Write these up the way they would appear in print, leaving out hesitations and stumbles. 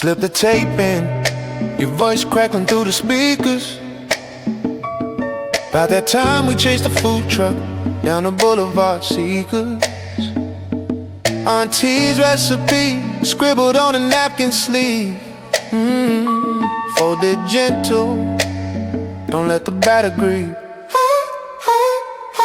slip the tape in, your voice crackling through the speakers. About that time we chased the food truck down the boulevard Seekers. Auntie's recipe scribbled on a napkin sleeve. Fold it gentle, don't let the batter grieve.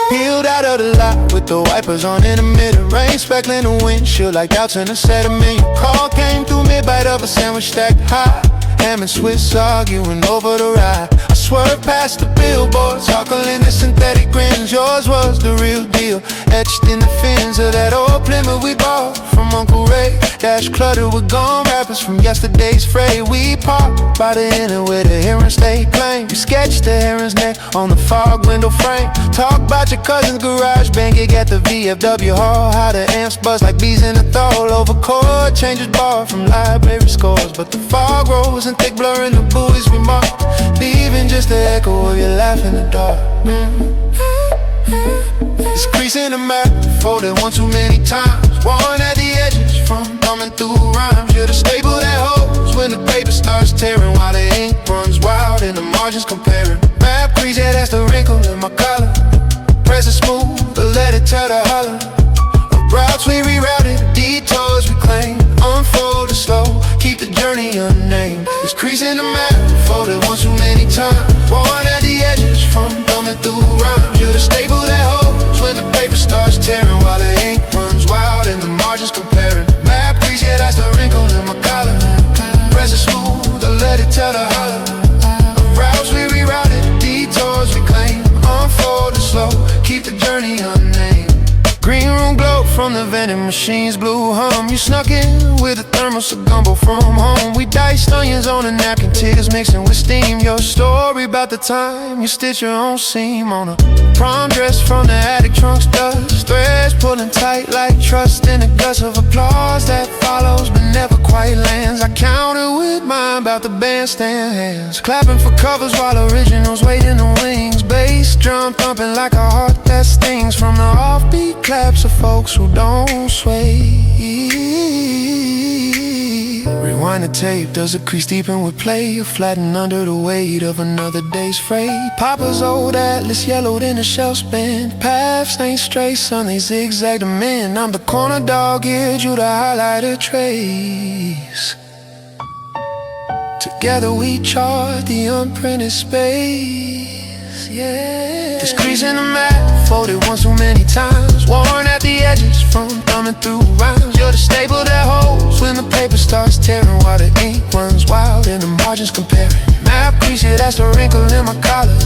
Peeled out of the lot with the wipers on in the mid-rain, speckling the windshield like doubts in a sediment. Your call came through mid-bite of a sandwich stacked high. Ham and Swiss arguing over the ride. I swerved past the billboards, huckling the synthetic grins. Yours was the real deal, etched in the fins of that old Plymouth we bought from Uncle Ray. Dash cluttered with gum wrappers from yesterday's fray. We parked by the inner where the heron state claim. You sketched the heron's neck on the fog window frame. Talk about your cousin's garage band gig at the VFW hall. How the amps buzz like bees in a thaw. Over chord changes bar from library scores, but the fog rose and thick blurring the buoys we marked, leaving just the echo of your laugh in the dark. This crease in the map, folded one too many times. Worn at the edges from thumbing through rhymes. You're the staple that holds when the paper starts tearing, while the ink runs wild and the margins comparing. Map crease, yeah, that's the wrinkle in my collar. Press it smooth, but let it tell the holler. Routes we rerouted, detours we claim. Unfold it slow, keep the journey unnamed. This crease in the map, folded one too many times. Worn at the edges from thumbing through rhymes. You're the staple that holds when the paper starts tearing, while the ink runs wild and the margins comparing. Map crease, yeah, that's the wrinkle in my collar. Press it smooth, or let it tell the holler. Routes we rerouted, detours we claim. Unfold it slow, keep the journey unnamed. Green room glow from the vending machine's blue hum. You snuck in with a thermos of gumbo from home. We diced onions on a napkin, tears mixing with steam. Your story about the time you stitch your own seam on a prom dress from the attic trunk's dust. Threads pulling tight like trust in a gust of applause that follows but never quite lands. I counted with mine about the bandstand hands, clapping for covers while originals wait in the wings. Bass drum thumping like a heart that stings from the offbeat claps of folks who don't sway. Rewind the tape, does a crease deepen with play? You're flattened under the weight of another day's freight. Papa's old atlas yellowed in the shelf span. Paths ain't straight, son, they zigzag them in. I'm the corner dog, geared you to highlighter trace. Together we chart the unprinted space, yeah. This crease in the map, folded one too many times. Worn at the edges from thumbing through rhymes. You're the staple that holds when the paper starts tearing, while the ink runs wild and the margins comparing. Map crease, yeah, that's the wrinkle in my collar.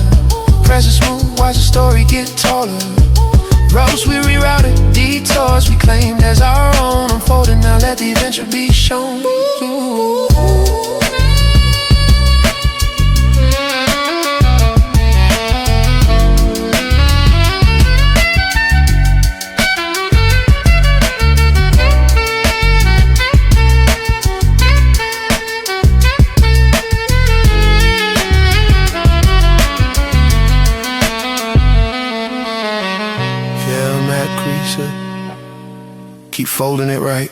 Press it smooth, watch the story get taller. Routes we rerouted, detours we claimed as our own. Unfolding, now let the adventure be shown. Ooh. Keep folding it right.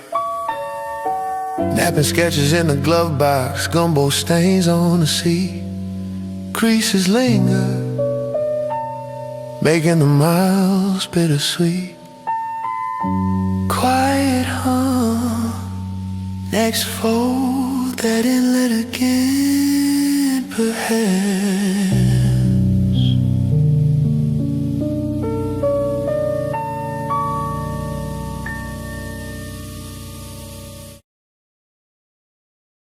Napping sketches in the glove box, gumbo stains on the seat. Creases linger, making the miles bittersweet. Quiet hum, next fold that inlet again, perhaps.